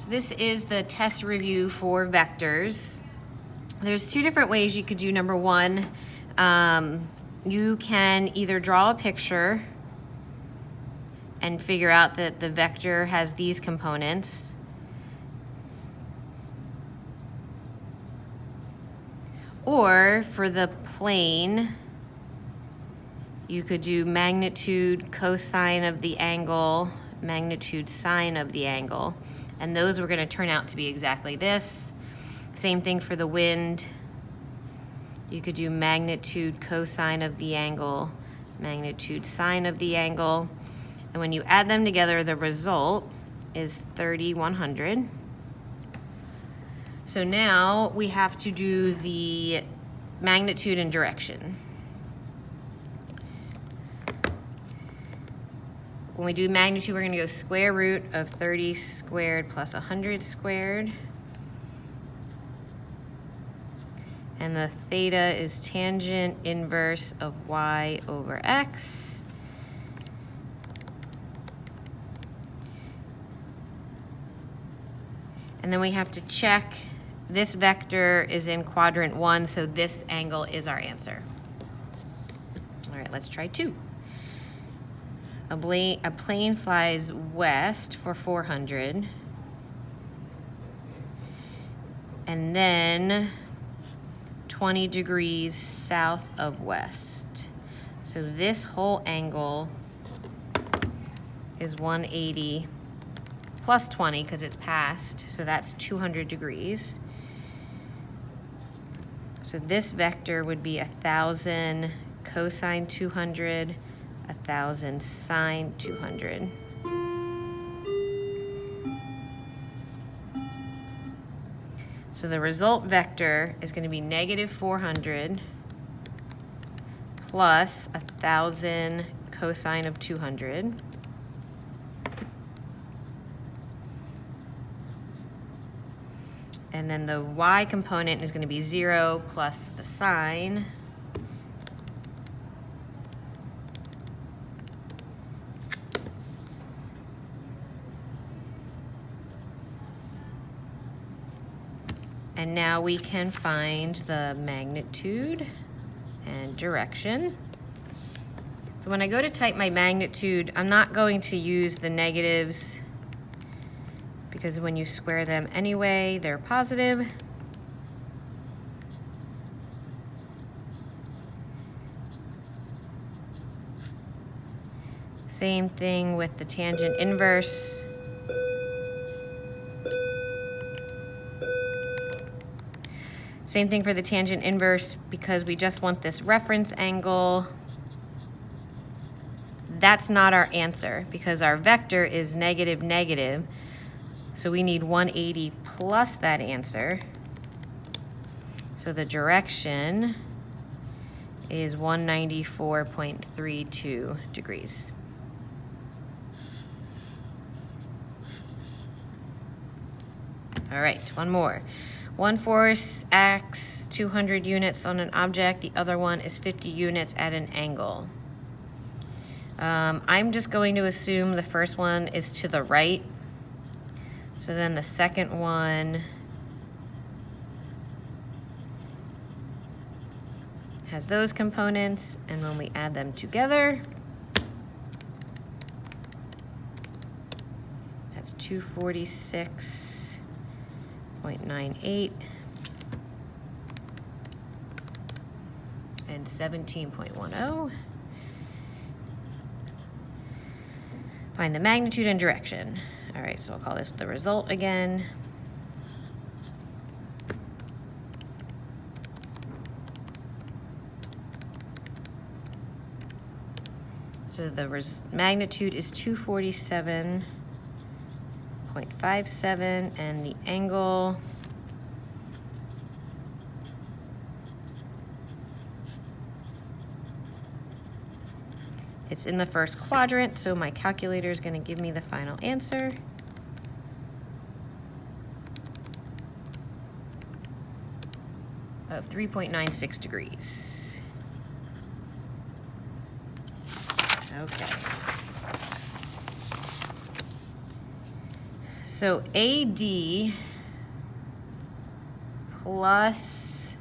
So this is the test review for vectors. There's two different ways you could do number one. You can either draw a picture and figure out that the vector has these components. Or for the plane, you could do magnitude cosine of the angle, magnitude sine of the angle. And those were going to turn out to be exactly this. Same thing for the wind. You could do magnitude cosine of the angle, magnitude sine of the angle. And when you add them together, the result is 30/100. So now we have to do the magnitude and direction. When we do magnitude, we're going to go square root of 30 squared plus 100 squared. And the theta is tangent inverse of y over x. And then we have to check this vector is in quadrant 1, so this angle is our answer. All right, let's try 2. A plane flies west for 400, and then 20 degrees south of west. So this whole angle is 180 plus 20 because it's past, so that's 200 degrees. So this vector would be 1,000 cosine 200, 1,000 sine 200. So the result vector is going to be negative 400 plus 1,000 cosine of 200. And then the y component is going to be 0 plus the sine. And now we can find the magnitude and direction. So when I go to type my magnitude, I'm not going to use the negatives because when you square them anyway, they're positive. Same thing with the tangent inverse. Same thing for the tangent inverse because we just want this reference angle. That's not our answer because our vector is negative, negative. So we need 180 plus that answer. So the direction is 194.32 degrees. All right, one more. One force acts 200 units on an object. The other one is 50 units at an angle. I'm just going to assume the first one is to the right. So then the second one has those components, and when we add them together, that's 246.98 and 17.10. Find the magnitude and direction. All right, so I'll call this the result again. So the magnitude is 247.57, and the angle it's in the first quadrant, so my calculator is going to give me the final answer. Of 3.96 degrees. Okay. So AD plus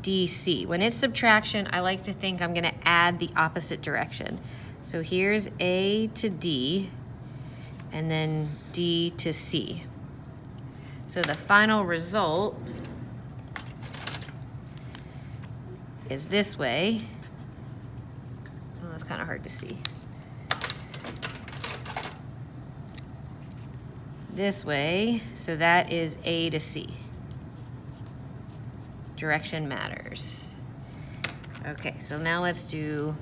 DC. When it's subtraction, I like to think I'm gonna add the opposite direction. So here's A to D, and then D to C. So the final result is this way. Oh, that's kind of hard to see. This way, so that is A to C. Direction matters. Okay, so now let's do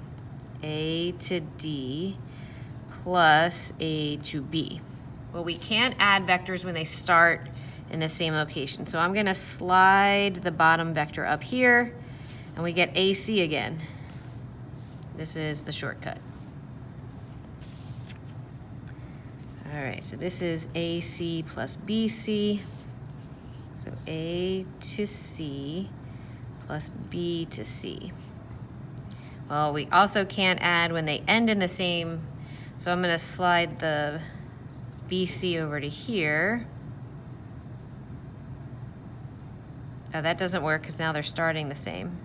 A to D plus A to B. Well, we can't add vectors when they start in the same location. So I'm gonna slide the bottom vector up here, and we get AC again. This is the shortcut. All right, so this is AC plus BC. So A to C plus B to C. Well, we also can't add when they end in the same, so I'm gonna slide the BC over to here. Oh, that doesn't work because now they're starting the same.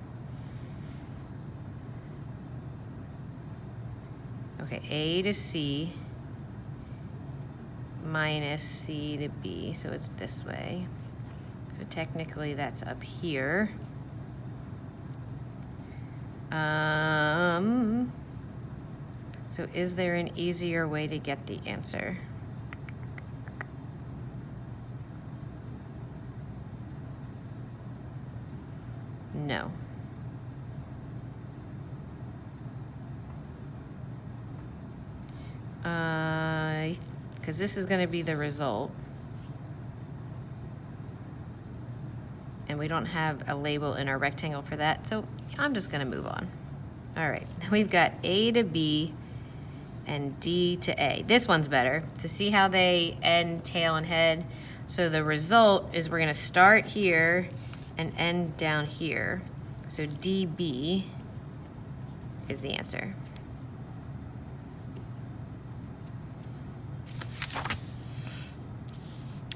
Okay, A to C minus C to B, so it's this way. So technically that's up here. So is there an easier way to get the answer? No. Because this is going to be the result. And we don't have a label in our rectangle for that, so I'm just going to move on. All right, we've got A to B and D to A. This one's better. To see how they end tail and head. So the result is we're going to start here and end down here. So DB is the answer.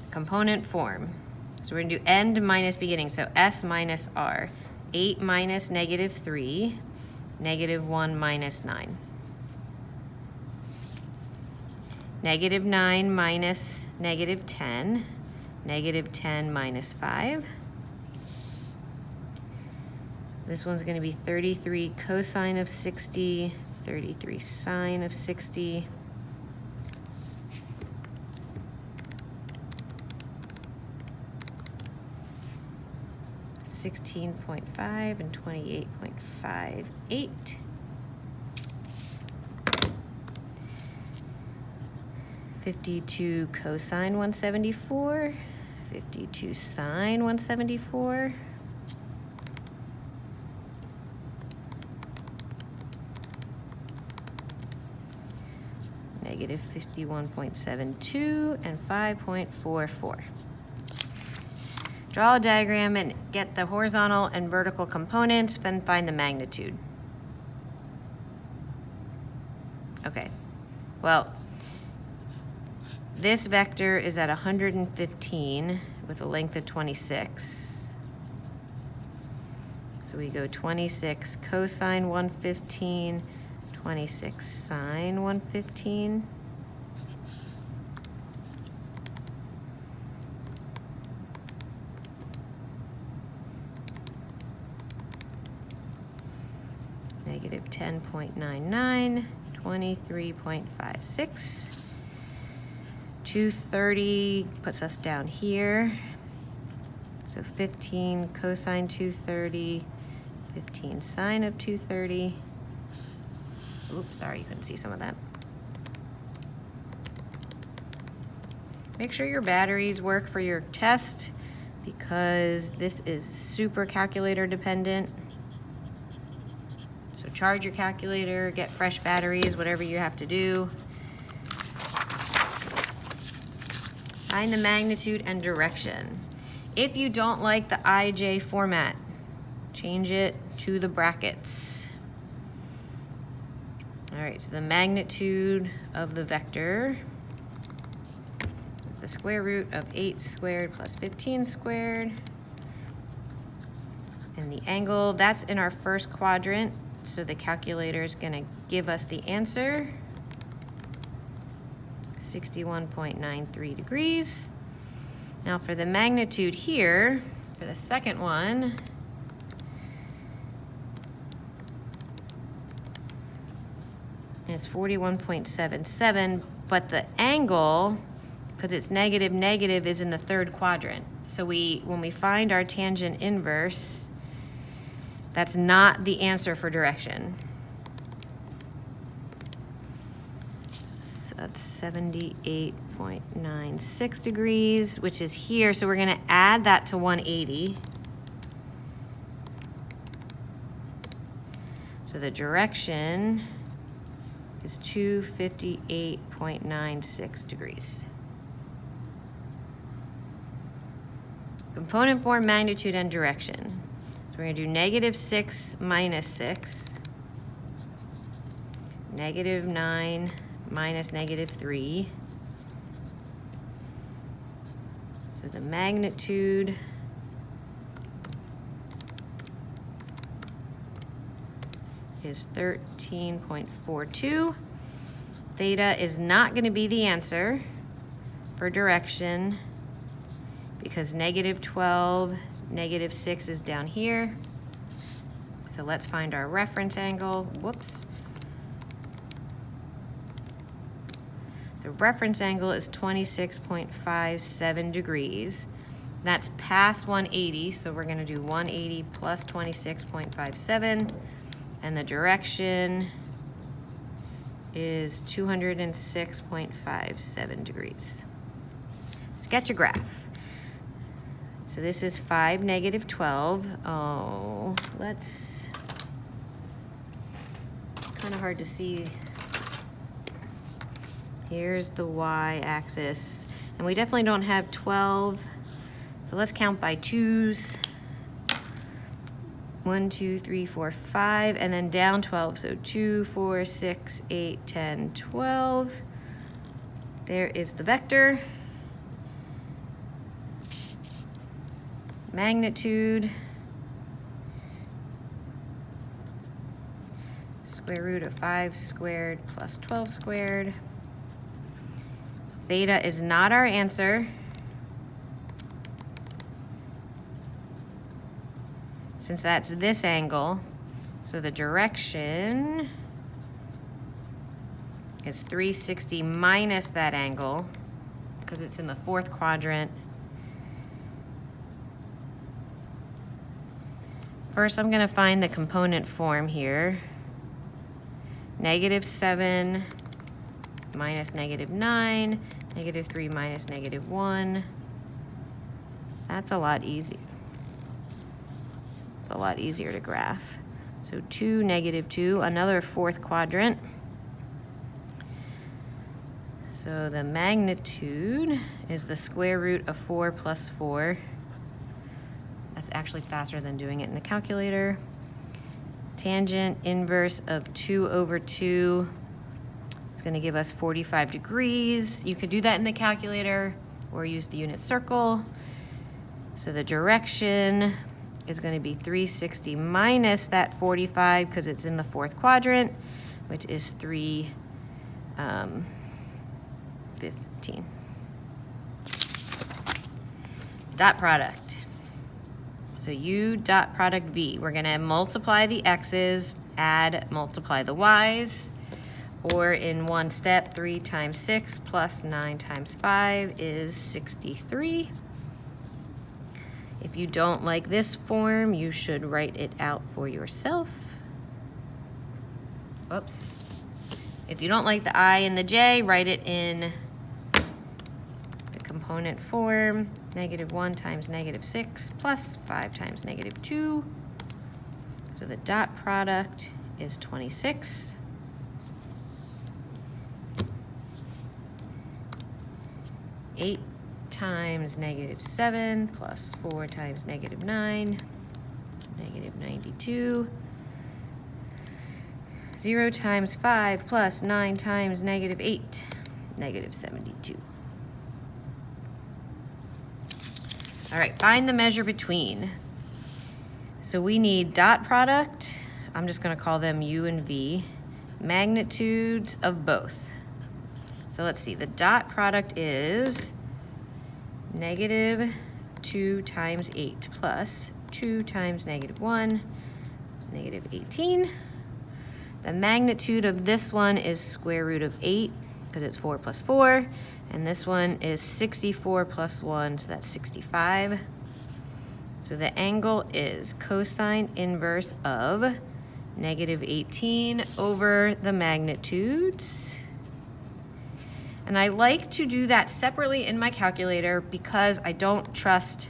Component form. So we're gonna do end minus beginning, so S minus R. 8 minus -3, -1 minus 9. -9 minus -10, -10 minus 5. This one's gonna be 33 cosine of 60, 33 sine of 60. 16.5 and 28.58. 52 cosine 174, 52 sine 174. -51.72 and 5.44. Draw a diagram and get the horizontal and vertical components, then find the magnitude. Okay, well, this vector is at 115 with a length of 26. So we go 26 cosine 115, 26 sine 115. -10.99, 23.56. 230 puts us down here. So 15 cosine 230, 15 sine of 230. Oops, sorry, you couldn't see some of that. Make sure your batteries work for your test because this is super calculator dependent. So charge your calculator, get fresh batteries, whatever you have to do. Find the magnitude and direction. If you don't like the IJ format, change it to the brackets. All right, so the magnitude of the vector the square root of 8 squared plus 15 squared. And the angle, that's in our first quadrant, so the calculator is going to give us the answer, 61.93 degrees. Now for the magnitude here, for the second one, it's 41.77, but the angle, because it's negative, negative, is in the third quadrant. So when we find our tangent inverse, that's not the answer for direction. So that's 78.96 degrees, which is here. So we're going to add that to 180. So the direction is 258.96 degrees. Component form, magnitude, and direction. So we're going to do -6 minus 6, -9 minus -3. So the magnitude is 13.42. Theta is not going to be the answer for direction because -12, -6 is down here. So let's find our reference angle. Whoops. The reference angle is 26.57 degrees. That's past 180, so we're going to do 180 plus 26.57, and the direction is 206.57 degrees. Sketch a graph. So this is 5, -12. Oh, let's, kind of hard to see. Here's the y-axis, and we definitely don't have 12, so let's count by twos. 1, 2, 3, 4, 5, and then down 12, so 2, 4, 6, 8, 10, 12. There is the vector. Magnitude, square root of 5 squared plus 12 squared. Theta is not our answer, since that's this angle. So the direction is 360 minus that angle, because it's in the fourth quadrant. First, I'm going to find the component form here. -7 minus -9, -3 minus -1. That's a lot easier. It's a lot easier to graph. So 2, -2, another fourth quadrant. So the magnitude is the square root of 4 plus 4. That's actually faster than doing it in the calculator. Tangent inverse of 2 over 2. It's going to give us 45 degrees. You could do that in the calculator or use the unit circle. So the direction is going to be 360 minus that 45 because it's in the fourth quadrant, which is 315. Dot product. So U dot product V. We're going to multiply the x's, multiply the y's, or in one step, 3 times 6 plus 9 times 5 is 63. If you don't like this form, you should write it out for yourself. Oops. If you don't like the I and the J, write it in the component form. -1 times -6 plus 5 times -2. So the dot product is 26. Eight times -7 plus 4 times -9, -92. 0 times 5 plus 9 times -8, -72. All right, find the measure between. So we need dot product. I'm just gonna call them U and V. Magnitudes of both. So let's see, the dot product is -2 times 8 plus 2 times -1, -18. The magnitude of this one is square root of 8 because it's 4 plus 4. And this one is 64 plus 1, so that's 65. So the angle is cosine inverse of -18 over the magnitudes. And I like to do that separately in my calculator because I don't trust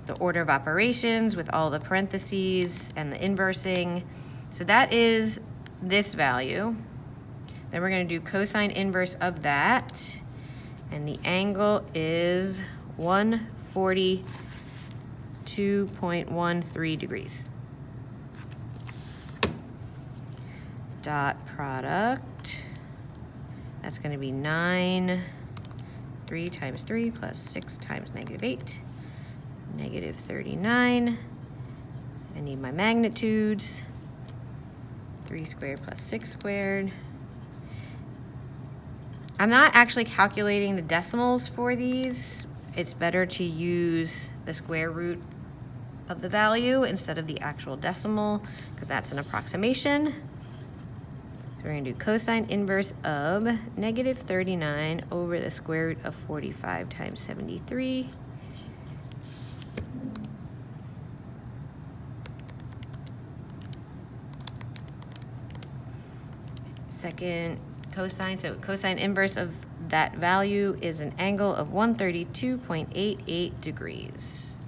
the order of operations with all the parentheses and the inversing. So that is this value. Then we're going to do cosine inverse of that. And the angle is 142.13 degrees. Dot product, that's going to be 9, 3 times 3 plus 6 times -8, -39. I need my magnitudes, 3 squared plus 6 squared. I'm not actually calculating the decimals for these. It's better to use the square root of the value instead of the actual decimal because that's an approximation. So we're gonna do cosine inverse of -39 over the square root of 45 times 73. Second cosine, so cosine inverse of that value is an angle of 132.88 degrees.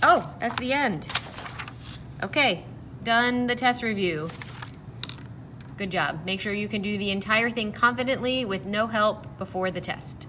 Oh, that's the end. Okay, done the test review. Good job. Make sure you can do the entire thing confidently with no help before the test.